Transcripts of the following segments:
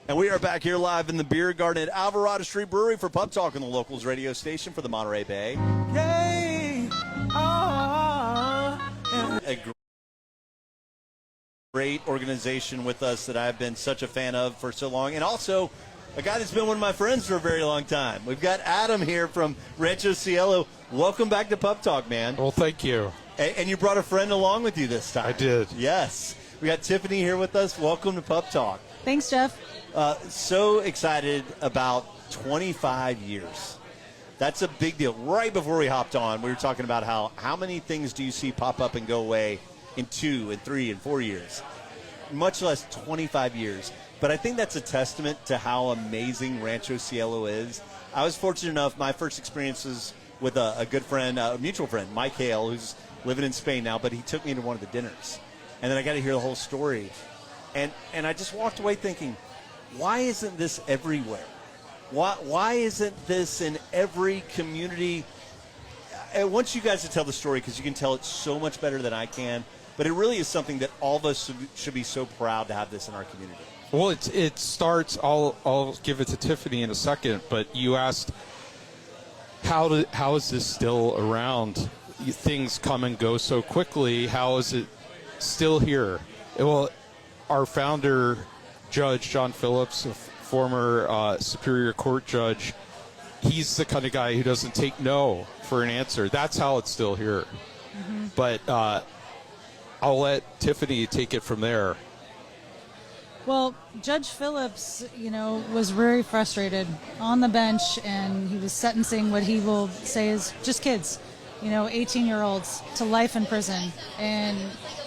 And we are back here live in the Beer Garden at Alvarado Street Brewery for Pub Talk on the Locals radio station for the Monterey Bay. A great organization with us that I've been such a fan of for so long. And also a guy that's been one of my friends for a very long time. We've got Adam here from Rancho Cielo. Welcome back to Pub Talk, man. Well, thank you. And you brought a friend along with you this time. I did. Yes. We got Tiffany here with us. Welcome to Pub Talk. Thanks, Jeff. So excited about 25 years. That's a big deal. Right before we hopped on, we were talking about how many things do you see pop up and go away in 2 and 3 and 4 years, much less 25 years. But I think that's a testament to how amazing Rancho Cielo is. I was fortunate enough, my first experiences with a good friend, a mutual friend, Mike Hale, who's living in Spain now, but he took me to one of the dinners. And then I got to hear the whole story. And I just walked away thinking, why isn't this everywhere? Why isn't this in every community? I want you guys to tell the story because you can tell it so much better than I can. But it really is something that all of us should be so proud to have this in our community. Well, it starts, I'll give it to Tiffany in a second, but you asked, how is this still around? Things come and go so quickly. How is it still here? Well, our founder, Judge John Phillips, a former Superior Court judge, he's the kind of guy who doesn't take no for an answer. That's how it's still here. Mm-hmm. But I'll let Tiffany take it from there. Well, Judge Phillips, was very frustrated on the bench, and he was sentencing what he will say is just kids, 18-year-olds to life in prison. And,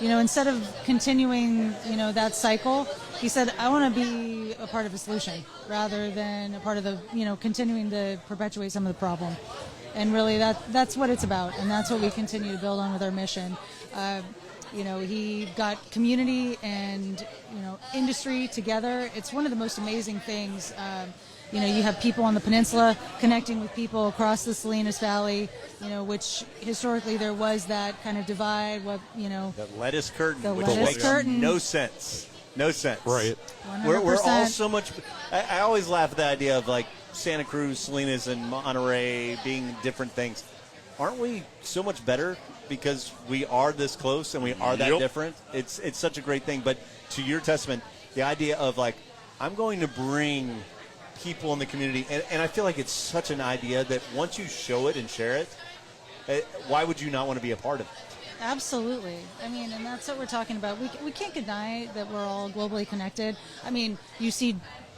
instead of continuing, that cycle, he said, I want to be a part of the solution rather than a part of the, continuing to perpetuate some of the problem. And really that's what it's about, and that's what we continue to build on with our mission. He got community and, industry together. It's one of the most amazing things. You have people on the peninsula connecting with people across the Salinas Valley, which historically there was that kind of divide. The lettuce curtain. The which lettuce makes curtain. No sense. No sense. Right. We're all so much. I always laugh at the idea of like Santa Cruz, Salinas, and Monterey being different things. Aren't we so much better because we are this close and we are that different? It's such a great thing. But to your testament, the idea of like, I'm going to bring people in the community, and I feel like it's such an idea that once you show it and share it, why would you not want to be a part of it? Absolutely. And that's what we're talking about. We can't deny that we're all globally connected. You see,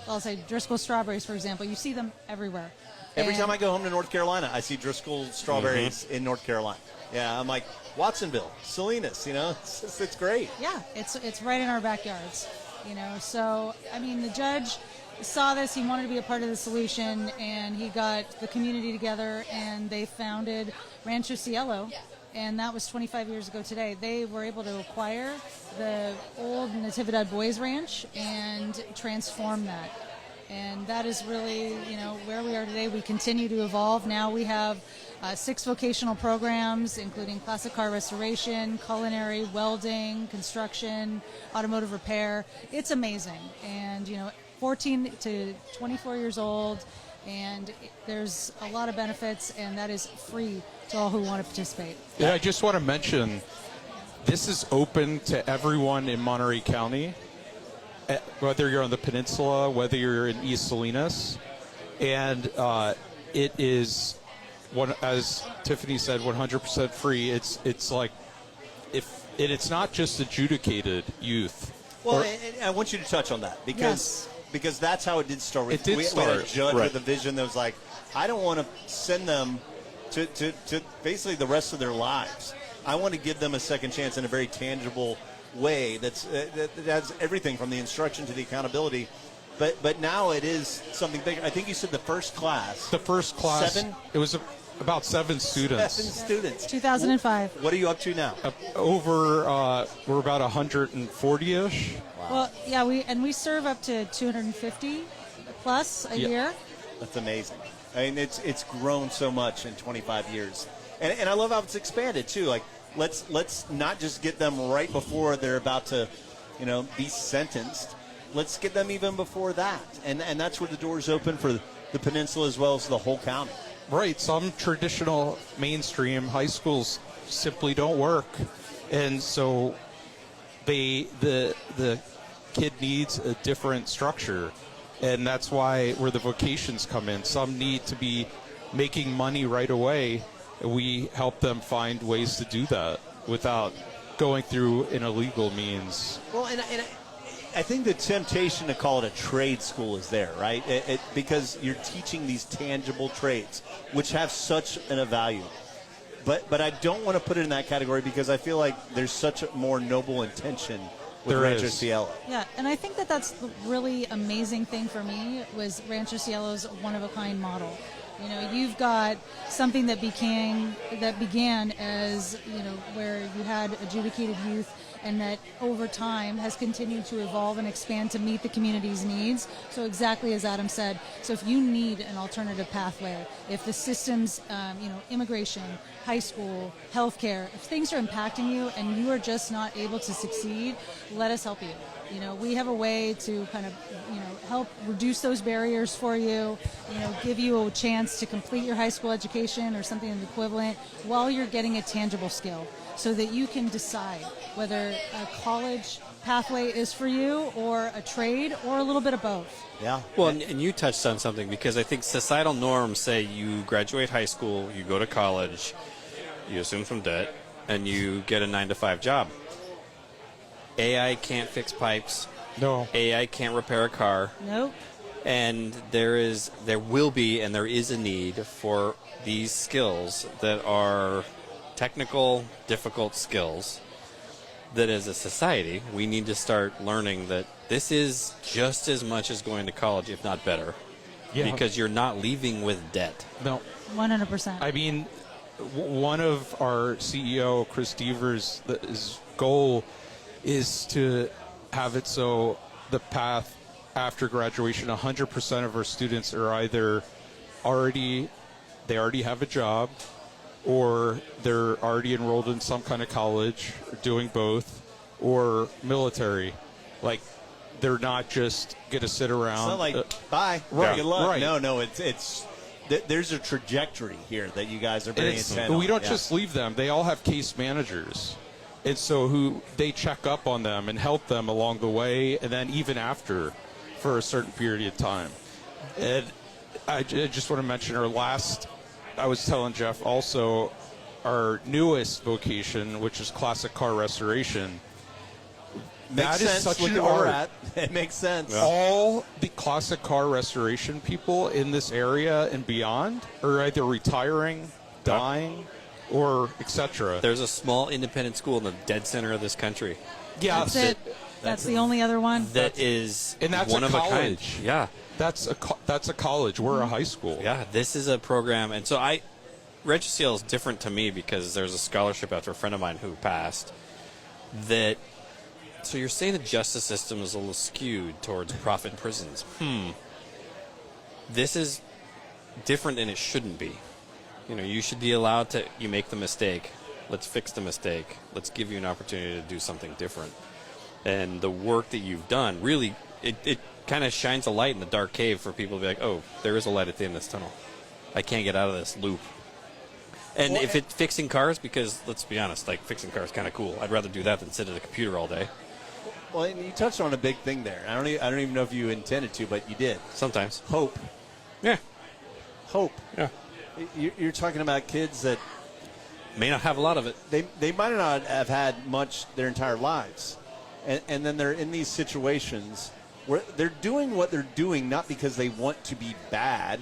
I'll say Driscoll strawberries, for example. You see them everywhere. Every time I go home to North Carolina, I see Driscoll strawberries in North Carolina. Yeah, I'm like, Watsonville, Salinas, it's great. Yeah, it's right in our backyards, So, the judge saw this, he wanted to be a part of the solution, and he got the community together, and they founded Rancho Cielo, and that was 25 years ago today. They were able to acquire the old Natividad Boys Ranch and transform that. And that is really, where we are today. We continue to evolve. Now we have 6 vocational programs, including classic car restoration, culinary, welding, construction, automotive repair. It's amazing. And, 14 to 24 years old, and there's a lot of benefits, and that is free to all who want to participate. Yeah, I just want to mention, this is open to everyone in Monterey County, whether you're on the peninsula, whether you're in East Salinas, and it is, as Tiffany said, 100% free. It's like, it's not just adjudicated youth. Well, I want you to touch on that because that's how it did start. We had a judge with a vision that was like, I don't want to send them to basically the rest of their lives. I want to give them a second chance in a very tangible way that has everything from the instruction to the accountability, but now it is something bigger. I think you said the first class 7. It was about 7 students. 7 students. 2005. What are you up to now? We're about 140-ish. Wow. Well, yeah, we serve up to 250 plus a year. That's amazing. It's grown so much in 25 years, and I love how it's expanded too. Like, let's not just get them right before they're about to, be sentenced, let's get them even before that. And that's where the doors open for the peninsula as well as the whole county. Right. Some traditional mainstream high schools simply don't work. And so the kid needs a different structure. And that's why where the vocations come in. Some need to be making money right away. We help them find ways to do that without going through an illegal means. Well, and I think the temptation to call it a trade school is there, right? Because you're teaching these tangible trades, which have such a value. But I don't want to put it in that category because I feel like there's such a more noble intention with Rancho Cielo. Yeah, and I think that's the really amazing thing for me was Rancho Cielo's one-of-a-kind model. You know, you've got something that began as, you know, where you had adjudicated youth and that over time has continued to evolve and expand to meet the community's needs. So exactly as Adam said, so if you need an alternative pathway, if the systems, immigration, high school, healthcare, if things are impacting you and you are just not able to succeed, let us help you. You know, we have a way to kind of, help reduce those barriers for you, give you a chance to complete your high school education or something equivalent while you're getting a tangible skill so that you can decide whether a college pathway is for you or a trade or a little bit of both. Yeah. Well, and you touched on something because I think societal norms say you graduate high school, you go to college, you assume some debt, and you get a 9-to-5 job. AI can't fix pipes. No. AI can't repair a car. Nope. And there is a need for these skills that are technical, difficult skills that as a society we need to start learning that this is just as much as going to college, if not better. Yeah. Because you're not leaving with debt. No. 100%. I mean, one of our CEO, Chris Devers, his goal is to have it so the path after graduation, 100% of our students are either already have a job or they're already enrolled in some kind of college, or doing both, or military. Like, they're not just going to sit around. It's not like, bye, right, good luck. right. No, it's there's a trajectory here that you guys are very intent on. We don't just leave them. They all have case managers. And so they check up on them and help them along the way and then even after for a certain period of time. And I just want to mention I was telling Jeff also, our newest vocation, which is classic car restoration. Makes that is sense. such Look an at where we're art. at. It makes sense. Yeah. All the classic car restoration people in this area and beyond are either retiring, dying, or etc. There's a small independent school in the dead center of this country. Yeah, That's it. That's the only other one. That's one one of a kind. college. Yeah. That's a college. We're a high school. Yeah, this is a program. And so Rancho Cielo is different to me because there's a scholarship after a friend of mine who passed so you're saying the justice system is a little skewed towards profit prisons. This is different and it shouldn't be. You should be allowed to, you make the mistake. Let's fix the mistake. Let's give you an opportunity to do something different. And the work that you've done, really, it kind of shines a light in the dark cave for people to be like, oh, there is a light at the end of this tunnel. I can't get out of this loop. And if it's fixing cars, because let's be honest, like fixing cars is kind of cool. I'd rather do that than sit at a computer all day. Well, and you touched on a big thing there. I don't even know if you intended to, but you did. Sometimes. Hope. Yeah. Hope. Yeah. You're talking about kids that may not have a lot of it. They might not have had much their entire lives. And then they're in these situations where they're doing what they're doing not because they want to be bad.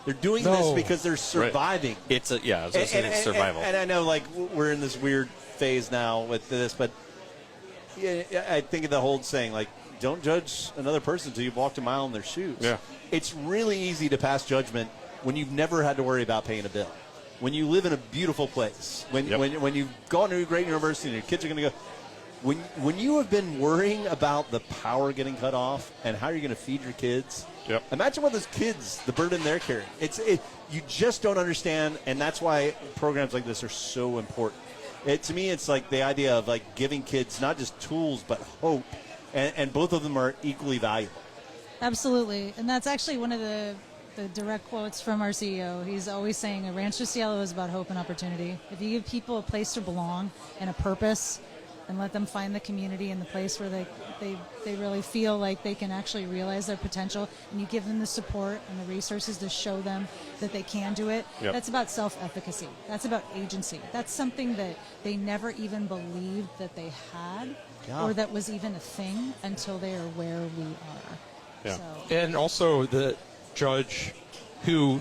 They're doing this because they're surviving. Right. It's survival. And I know, like, we're in this weird phase now with this, but I think of the whole saying, like, don't judge another person until you've walked a mile in their shoes. Yeah. It's really easy to pass judgment when you've never had to worry about paying a bill. When you live in a beautiful place, when you've gone to a great university and your kids are going to go, when you have been worrying about the power getting cut off and how you're going to feed your kids, imagine what those kids, the burden they're carrying. You just don't understand, and that's why programs like this are so important. To me, it's like the idea of like giving kids not just tools but hope and both of them are equally valuable. Absolutely. And that's actually one of the direct quotes from our CEO. He's always saying a Rancho Cielo is about hope and opportunity. If you give people a place to belong and a purpose and let them find the community and the place where they really feel like they can actually realize their potential, and you give them the support and the resources to show them that they can do it, that's about self-efficacy. That's about agency. That's something that they never even believed that they had or that was even a thing until they are where we are. Yeah. So. And also the judge who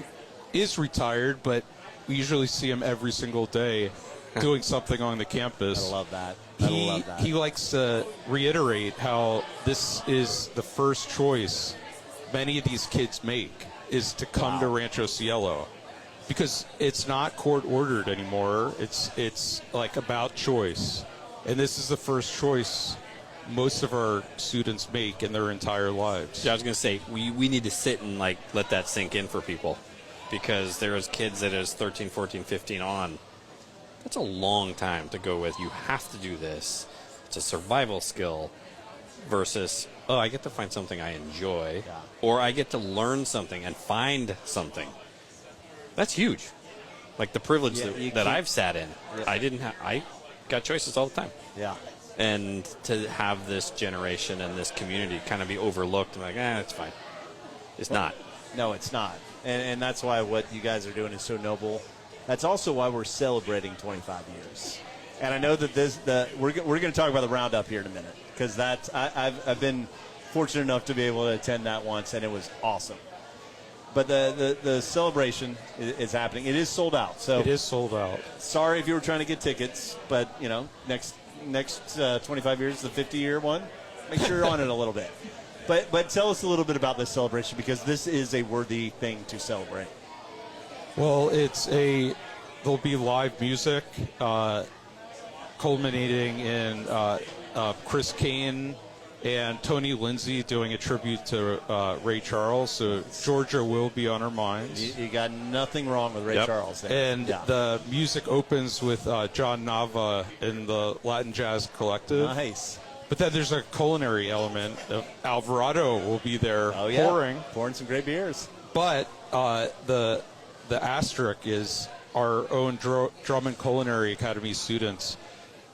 is retired, but we usually see him every single day doing something on the campus. I love that. He likes to reiterate how this is the first choice many of these kids make, is to come to Rancho Cielo, because it's not court ordered anymore. It's like about choice, and this is the first choice most of our students make in their entire lives. Yeah, I was going to say, we need to sit and like let that sink in for people, because there's kids that is 13, 14, 15 on. That's a long time to go with. You have to do this. It's a survival skill versus, oh, I get to find something I enjoy, or I get to learn something and find something. That's huge. Like the privilege that I've sat in. I got choices all the time. Yeah. And to have this generation and this community kind of be overlooked and like, it's fine. It's not. No, it's not. And that's why what you guys are doing is so noble. That's also why we're celebrating 25 years. And I know that we're going to talk about the roundup here in a minute, because I've been fortunate enough to be able to attend that once, and it was awesome. But the celebration is happening. It is sold out. So it is sold out. Sorry if you were trying to get tickets, but next 25 years, the 50-year one, make sure you're on it a little bit. But tell us a little bit about this celebration, because this is a worthy thing to celebrate. Well, there'll be live music, culminating in Chris Kane and Tony Lindsay doing a tribute to Ray Charles. So Georgia will be on our minds. You got nothing wrong with Ray Charles there. And the music opens with John Nava in the Latin Jazz Collective. Nice. But then there's a culinary element. Alvarado will be there pouring some great beers. But the asterisk is our own Drummond Culinary Academy students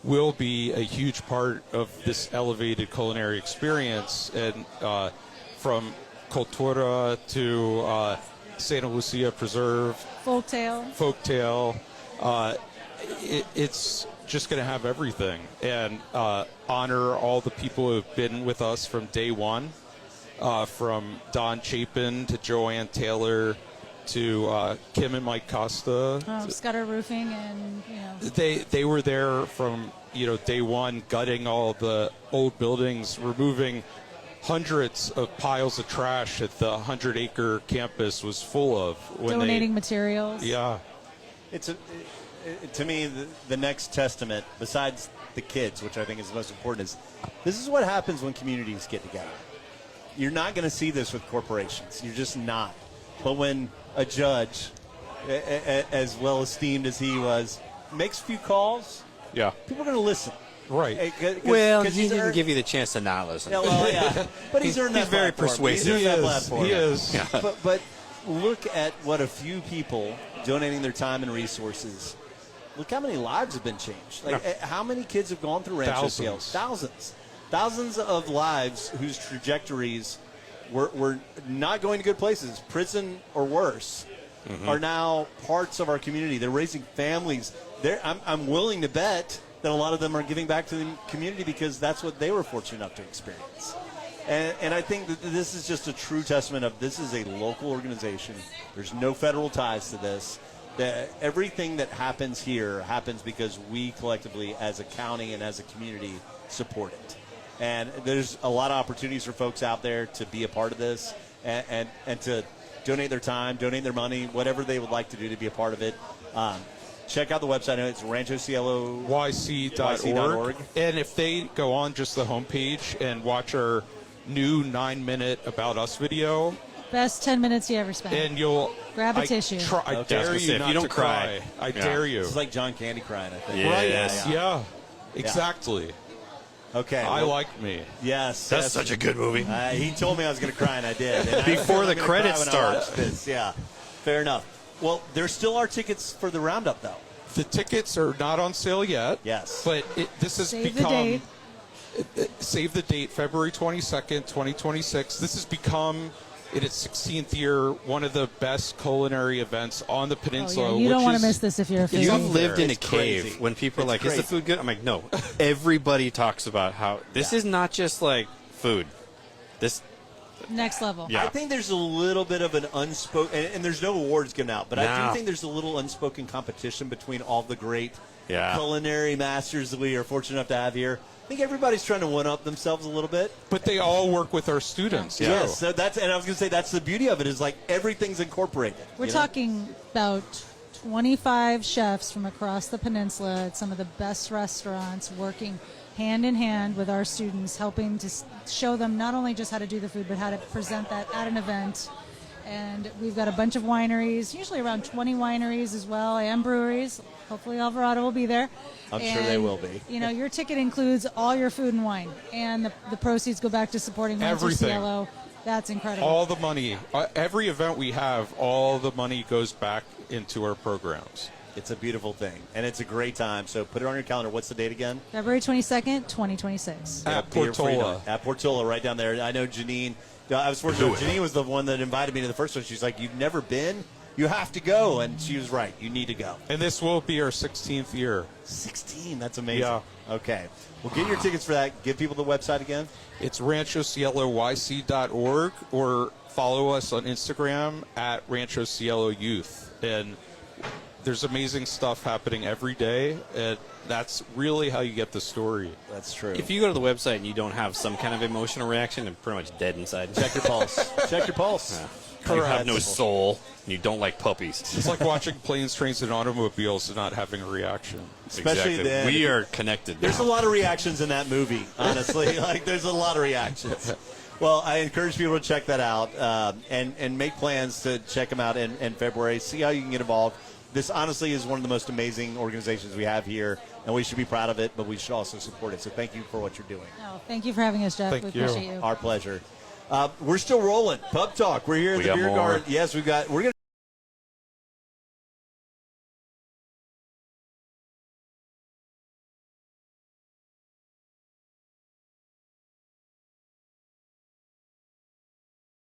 will be a huge part of this elevated culinary experience, and from Cultura to Santa Lucia Preserve, Folktale, it's just going to have everything, and honor all the people who have been with us from day one, from Don Chapin to Joanne Taylor to Kim and Mike Costa. Scudder Roofing, and they were there from day one, gutting all the old buildings, removing hundreds of piles of trash that the 100-acre campus was full of. Donating materials. Yeah. To me, the next testament, besides the kids, which I think is the most important, is this is what happens when communities get together. You're not going to see this with corporations. You're just not. But when a judge, as well esteemed as he was, makes a few calls, people are going to listen. Right. Well, he didn't give you the chance to not listen. But he's earned that He's very platform. persuasive. He's earned that platform. He is. Yeah. But look at what a few people donating their time and resources. Look how many lives have been changed. How many kids have gone through Rancho Cielo? Thousands of lives whose trajectories were not going to good places, prison or worse, are now parts of our community. They're raising families. I'm willing to bet that a lot of them are giving back to the community because that's what they were fortunate enough to experience. And I think that this is just a true testament of this is a local organization. There's no federal ties to this. Everything that happens here happens because we collectively, as a county and as a community, support it. And there's a lot of opportunities for folks out there to be a part of this and to donate their time, donate their money, whatever they would like to do to be a part of it. Check out the website. It's ranchocielo.org. And if they go on just the homepage and watch our new 9-minute About Us video, best 10 minutes you ever spent. And you'll grab a tissue. I dare you not to cry. I dare you. It's like John Candy crying, I think. Right. Yeah. Exactly. Okay. I well, Like Me. Yes. That's such a good movie. He told me I was going to cry, and I did. And Before the I'm gonna credits cry when I watch start. this. Yeah, fair enough. Well, there still are tickets for the roundup, though. The tickets are not on sale yet. Yes. But this has Save the become. date. Save the date, February 22nd, 2026. This has become, in its 16th year, one of the best culinary events on the Oh, peninsula. yeah. You don't which want to is- miss this if you're a foodie. You've lived in a It's crazy. cave when people are It's like, is the crazy. food good? I'm like, no. Everybody talks about how this is not just like food. This, Next level. yeah. I think there's a little bit of an unspoken, and there's no awards given out, but I No. do think there's a little unspoken competition between all the great Yeah. culinary masters that we are fortunate enough to have here. I think everybody's trying to one-up themselves a little bit. But they all work with our students, too. Yes, so that's, and I was going to say that's the beauty of it is like everything's incorporated. We're you know? talking about 25 chefs from across the peninsula at some of the best restaurants working hand in hand with our students, helping to show them not only just how to do the food, but how to present that at an event. And we've got a bunch of wineries, usually around 20 wineries as well, and breweries. Hopefully Alvarado will be there. I'm sure they will be. You know, your ticket includes all your food and wine, and the proceeds go back to supporting Rancho Everything. Cielo. That's incredible. All the money, every event we have, all the money goes back into our programs. It's a beautiful thing, and it's a great time. So put it on your calendar. What's the date again? February 22nd, 2026. At Be here for you Portola. to- At Portola, right down there. I know Janine. I was fortunate. Janine was the one that invited me to the first one. She's like, "You've never been? You have to go." And she was right. You need to go. And this will be our 16th year. 16. That's amazing. Yeah. Okay. Well, get your tickets for that. Give people the website again. It's ranchocieloyc.org, or follow us on Instagram at Rancho Cielo Youth. And there's amazing stuff happening every day, and that's really how you get the story. That's true. If you go to the website and you don't have some kind of emotional reaction, you're pretty much dead inside. check your pulse. Check your pulse. You have no Correct. soul, and you don't like puppies. It's like watching planes, trains, and automobiles and not having a reaction. Especially Exactly. then. We are connected. There's now. a lot of reactions in that movie, honestly. Like, there's a lot of reactions. Well, I encourage people to check that out and make plans to check them out in February. See how you can get involved. This, honestly, is one of the most amazing organizations we have here, and we should be proud of it, but we should also support it. So thank you for what you're doing. No, thank you for having us, Jeff. Thank we you. appreciate you. Our pleasure. We're still rolling. Pub Talk. We're here at We the got Beer more. Garden. Yes, we're going to